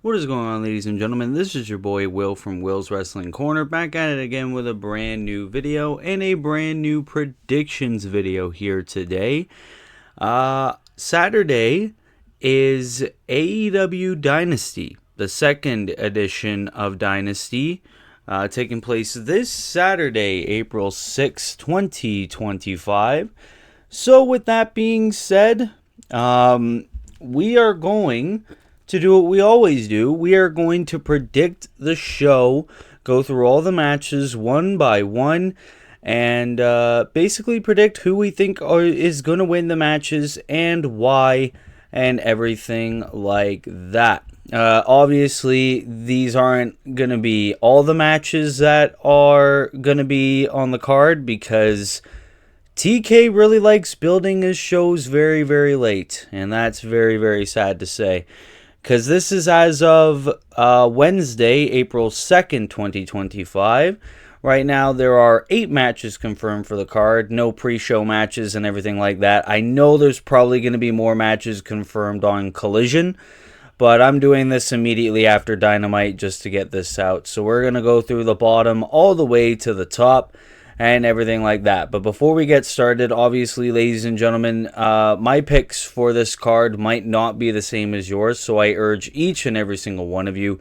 What is going on, ladies and gentlemen? This is your boy Will from Will's Wrestling Corner, back at it again with a brand new video and a brand new predictions video here today. Saturday is AEW Dynasty, the second edition of Dynasty, taking place this Saturday, April 6, 2025. So with that being said, we are going to do what we always do. We are going to predict the show, go through all the matches one by one, and basically predict who we think is going to win the matches and why, and everything like that. Obviously, these aren't going to be all the matches that are going to be on the card, because TK really likes building his shows very, very late, and that's very, very sad to say. Because this is as of Wednesday, April 2nd, 2025. Right now, there are 8 matches confirmed for the card. No pre-show matches and everything like that. I know there's probably going to be more matches confirmed on Collision, but I'm doing this immediately after Dynamite just to get this out. So we're going to go through the bottom all the way to the top and everything like that. But before we get started, obviously, ladies and gentlemen, my picks for this card might not be the same as yours, so I urge each and every single one of you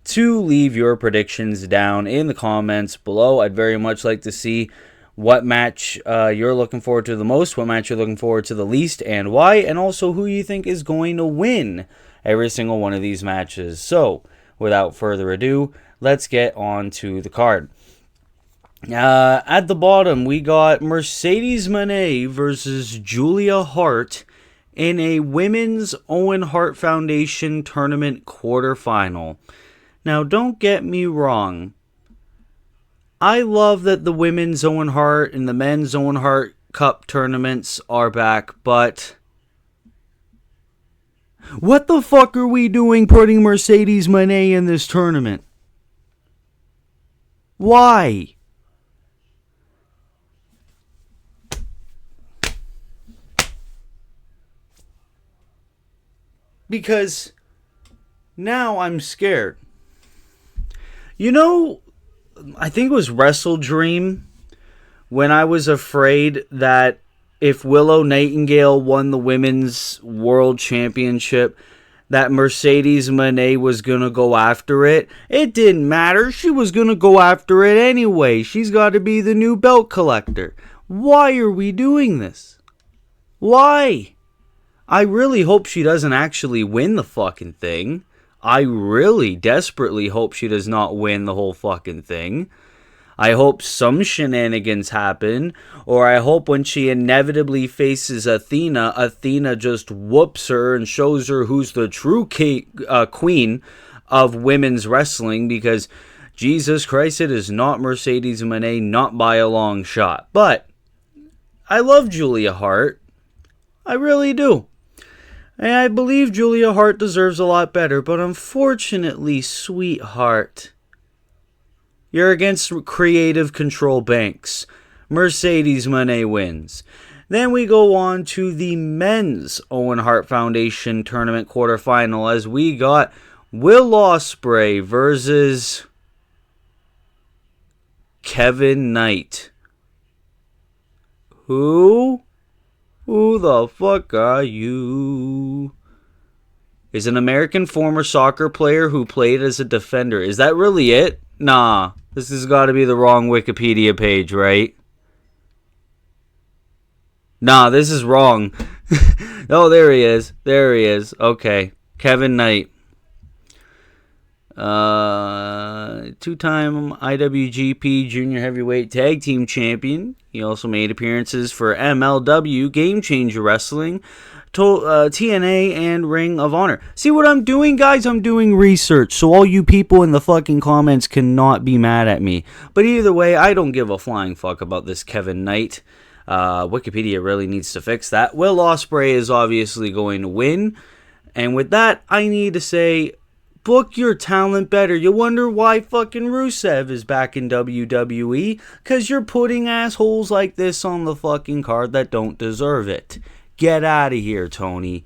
to leave your predictions down in the comments below. I'd very much like to see what match you're looking forward to the most, what match you're looking forward to the least, and why, and also who you think is going to win every single one of these matches. So, without further ado, let's get on to the card. At the bottom, we got Mercedes Moné versus Julia Hart in a Women's Owen Hart Foundation Tournament quarterfinal. Now, don't get me wrong. I love that the Women's Owen Hart and the Men's Owen Hart Cup tournaments are back, but what the fuck are we doing putting Mercedes Moné in this tournament? Why? Because now I'm scared. You know, I think it was Wrestle Dream when I was afraid that if Willow Nightingale won the Women's World Championship, that Mercedes Moné was going to go after it. It didn't matter. She was going to go after it anyway. She's got to be the new belt collector. Why are we doing this? Why? I really hope she doesn't actually win the fucking thing. I really desperately hope she does not win the whole fucking thing. I hope some shenanigans happen, or I hope when she inevitably faces Athena, Athena just whoops her and shows her who's the true queen of women's wrestling, because Jesus Christ, it is not Mercedes Moné, not by a long shot. But I love Julia Hart. I really do. And I believe Julia Hart deserves a lot better, but unfortunately, sweetheart, you're against Creative Control Banks. Mercedes Moné wins. Then we go on to the Men's Owen Hart Foundation Tournament quarterfinal, as we got Will Ospreay versus Kevin Knight. Who the fuck are you? Is an American former soccer player who played as a defender. Is that really it? Nah, this has got to be the wrong Wikipedia page, right? Nah, this is wrong. Oh, there he is. There he is. Okay. Kevin Knight. Two-time IWGP Junior Heavyweight Tag Team Champion. He also made appearances for MLW, Game Changer Wrestling, TNA, and Ring of Honor. See what I'm doing, guys? I'm doing research, so all you people in the fucking comments cannot be mad at me. But either way, I don't give a flying fuck about this Kevin Knight. Wikipedia really needs to fix that. Will Ospreay is obviously going to win. And with that, I need to say, book your talent better. You wonder why fucking Rusev is back in WWE? Because you're putting assholes like this on the fucking card that don't deserve it. Get out of here, Tony.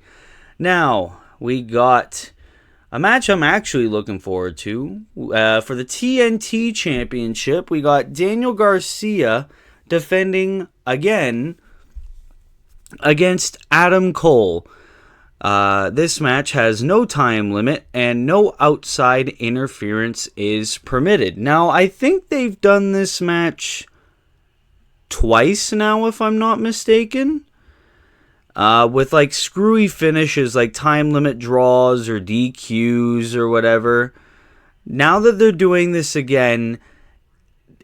Now, we got A match I'm actually looking forward to. For the TNT Championship, we got Daniel Garcia defending again against Adam Cole. This match has no time limit and no outside interference is permitted. Now, I think they've done this match twice now, if I'm not mistaken. With like screwy finishes like time limit draws or DQs or whatever. Now that they're doing this again,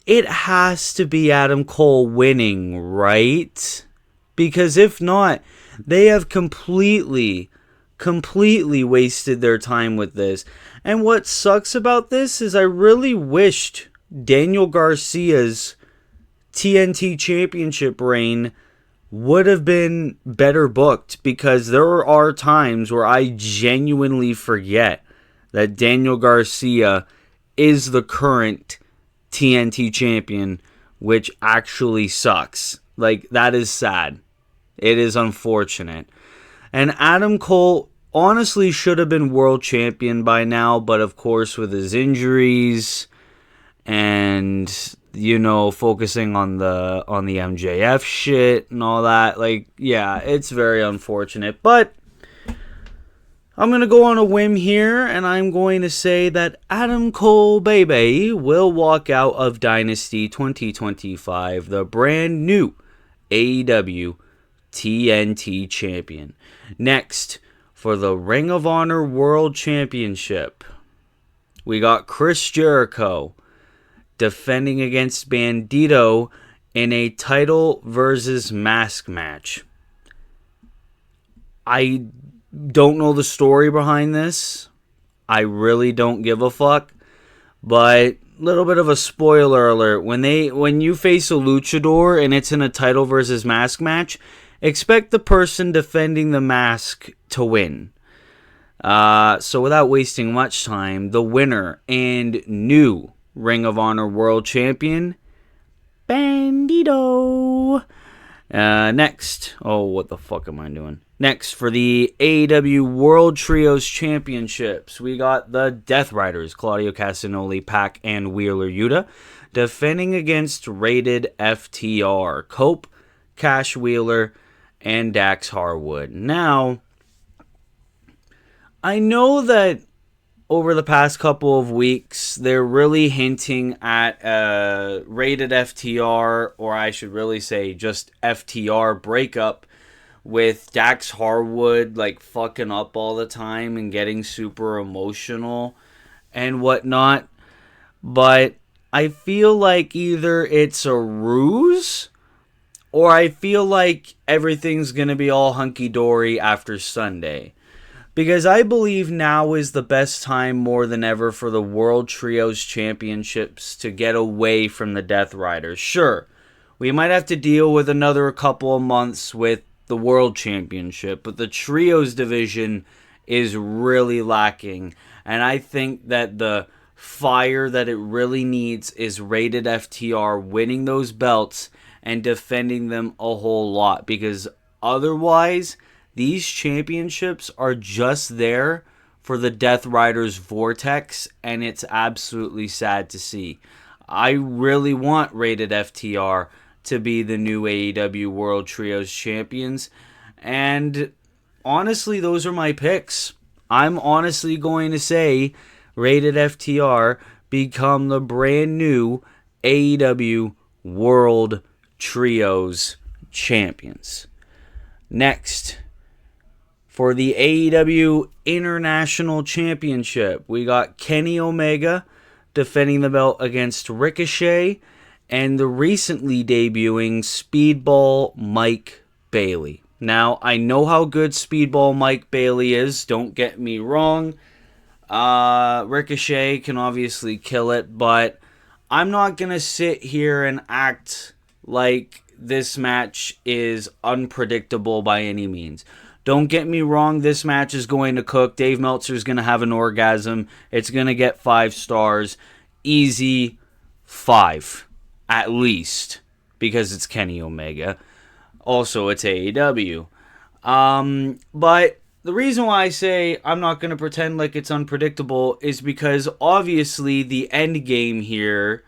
it has to be Adam Cole winning, right? Because if not, they have completely wasted their time with this. And what sucks about this is I really wished Daniel Garcia's TNT Championship reign would have been better booked, because there are times where I genuinely forget that Daniel Garcia is the current TNT champion, which actually sucks. Like, that is sad. It is unfortunate. And Adam Cole honestly should have been world champion by now, but of course with his injuries and, you know, focusing on the MJF shit and all that, like, yeah, it's very unfortunate. But I'm going to go on a whim here, and I'm going to say that Adam Cole, baby, will walk out of Dynasty 2025 the brand new AEW TNT champion. Next, for the Ring of Honor World Championship, we got Chris Jericho defending against Bandito in a title versus mask match. I don't know the story behind this. I really don't give a fuck. But little bit of a spoiler alert. When you face a luchador and it's in a title versus mask match, expect the person defending the mask to win. So without wasting much time, the winner and new Ring of Honor World Champion, Bandito. Next. Oh, what the fuck am I doing? Next, for the AEW World Trios Championships, we got the Death Riders, Claudio Castagnoli, Pac, and Wheeler Yuta, defending against Rated FTR, Cope, Cash Wheeler, and Dax Harwood. Now, I know that over the past couple of weeks, they're really hinting at Rated FTR, or I should really say just FTR breakup, with Dax Harwood like fucking up all the time and getting super emotional and whatnot. But I feel like either it's a ruse, or I feel like everything's gonna be all hunky-dory after Sunday. Because I believe now is the best time more than ever for the World Trios Championships to get away from the Death Riders. Sure, we might have to deal with another couple of months with the World Championship, but the Trios division is really lacking. And I think that the fire that it really needs is Rated FTR winning those belts and defending them a whole lot. Because otherwise, these championships are just there for the Death Riders vortex, and it's absolutely sad to see. I really want Rated FTR to be the new AEW World Trios champions, and honestly, those are my picks. I'm honestly going to say Rated FTR become the brand new AEW World Trios champions. Next, for the AEW International Championship, we got Kenny Omega defending the belt against Ricochet and the recently debuting Speedball Mike Bailey. Now, I know how good Speedball Mike Bailey is, don't get me wrong. Ricochet can obviously kill it, but I'm not going to sit here and act like this match is unpredictable by any means. Don't get me wrong, this match is going to cook. Dave Meltzer's going to have an orgasm. It's going to get 5 stars. Easy 5. At least, because it's Kenny Omega. Also, it's AEW. But the reason why I say I'm not going to pretend like it's unpredictable is because obviously the end game here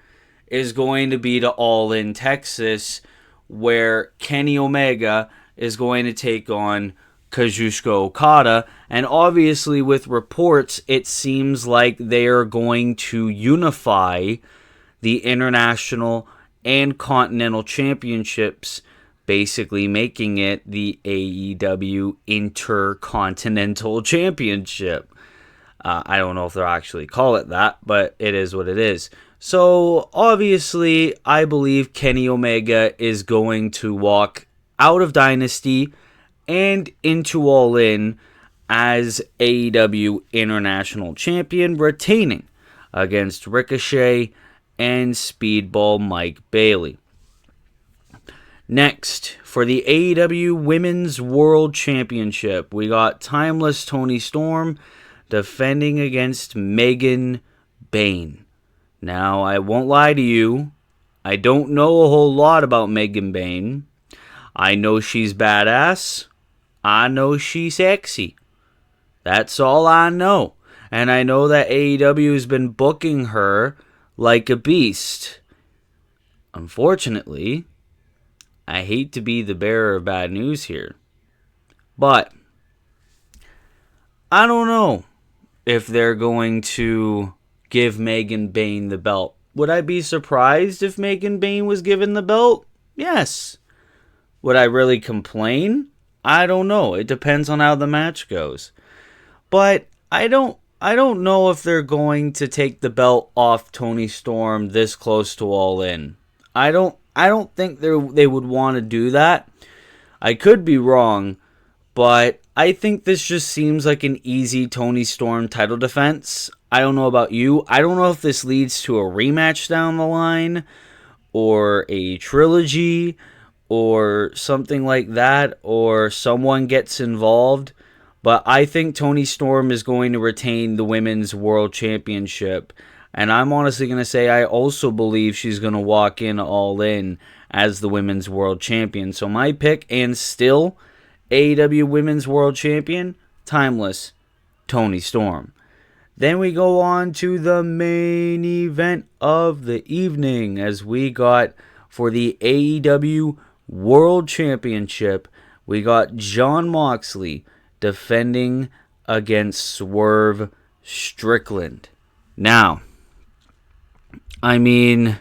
is going to be to All In Texas, where Kenny Omega is going to take on Kazuchika Okada. And obviously, with reports, it seems like they are going to unify the international and continental championships, basically making it the AEW Intercontinental Championship. I don't know if they'll actually call it that, but it is what it is. So, obviously, I believe Kenny Omega is going to walk out of Dynasty and into All In as AEW International Champion, retaining against Ricochet and Speedball Mike Bailey. Next, for the AEW Women's World Championship, we got Timeless Toni Storm defending against Megan Bayne. Now, I won't lie to you, I don't know a whole lot about Megan Bayne. I know she's badass. I know she's sexy. That's all I know. And I know that AEW has been booking her like a beast. Unfortunately, I hate to be the bearer of bad news here, but I don't know if they're going to give Megan Bayne the belt. Would I be surprised if Megan Bayne was given the belt? Yes. Would I really complain? I don't know. It depends on how the match goes. But I don't know if they're going to take the belt off Toni Storm this close to All In. I don't think they would want to do that. I could be wrong, but I think this just seems like an easy Toni Storm title defense. I don't know about you. I don't know if this leads to a rematch down the line or a trilogy or something like that, or someone gets involved. But I think Toni Storm is going to retain the Women's World Championship. And I'm honestly going to say I also believe she's going to walk in All In as the Women's World Champion. So my pick, and still AEW Women's World Champion, Timeless Toni Storm. Then we go on to the main event of the evening, as we got for the AEW World Championship, we got Jon Moxley defending against Swerve Strickland. Now, I mean,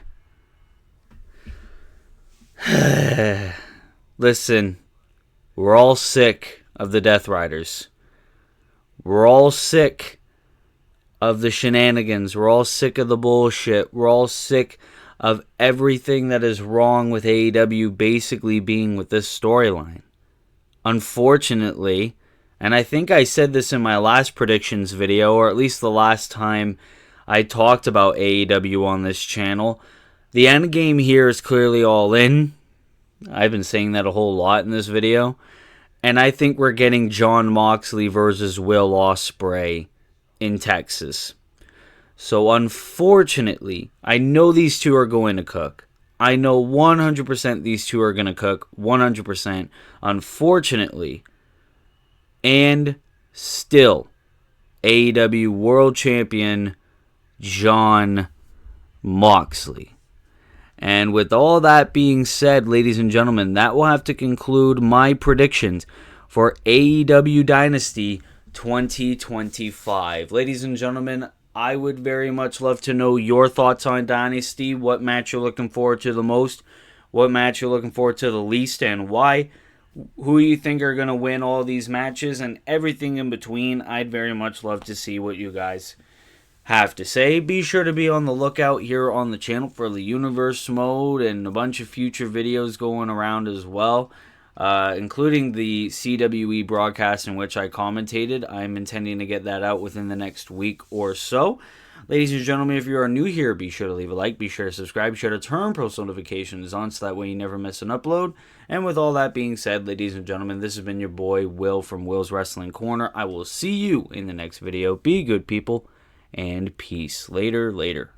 listen, we're all sick of the Death Riders. We're all sick of the shenanigans. We're all sick of the bullshit. We're all sick of everything that is wrong with AEW basically being with this storyline. Unfortunately, and I think I said this in my last predictions video, or at least the last time I talked about AEW on this channel, the end game here is clearly All In. I've been saying that a whole lot in this video. And I think we're getting Jon Moxley versus Will Ospreay in Texas. So unfortunately, I know these two are going to cook. I know 100% these two are going to cook. 100%. Unfortunately, and still, AEW World Champion Jon Moxley. And with all that being said, ladies and gentlemen, that will have to conclude my predictions for AEW Dynasty 2025. Ladies and gentlemen, I would very much love to know your thoughts on Dynasty, what match you're looking forward to the most, what match you're looking forward to the least, and why. Who you think are going to win all these matches, and everything in between. I'd very much love to see what you guys have to say. Be sure to be on the lookout here on the channel for the Universe Mode and a bunch of future videos going around as well, including the CWE broadcast in which I commentated. I'm intending to get that out within the next week or so. Ladies and gentlemen, if you are new here, be sure to leave a like, be sure to subscribe, be sure to turn post notifications on so that way you never miss an upload. And with all that being said, ladies and gentlemen, this has been your boy Will from Will's Wrestling Corner. I will see you in the next video. Be good, people, and peace. Later.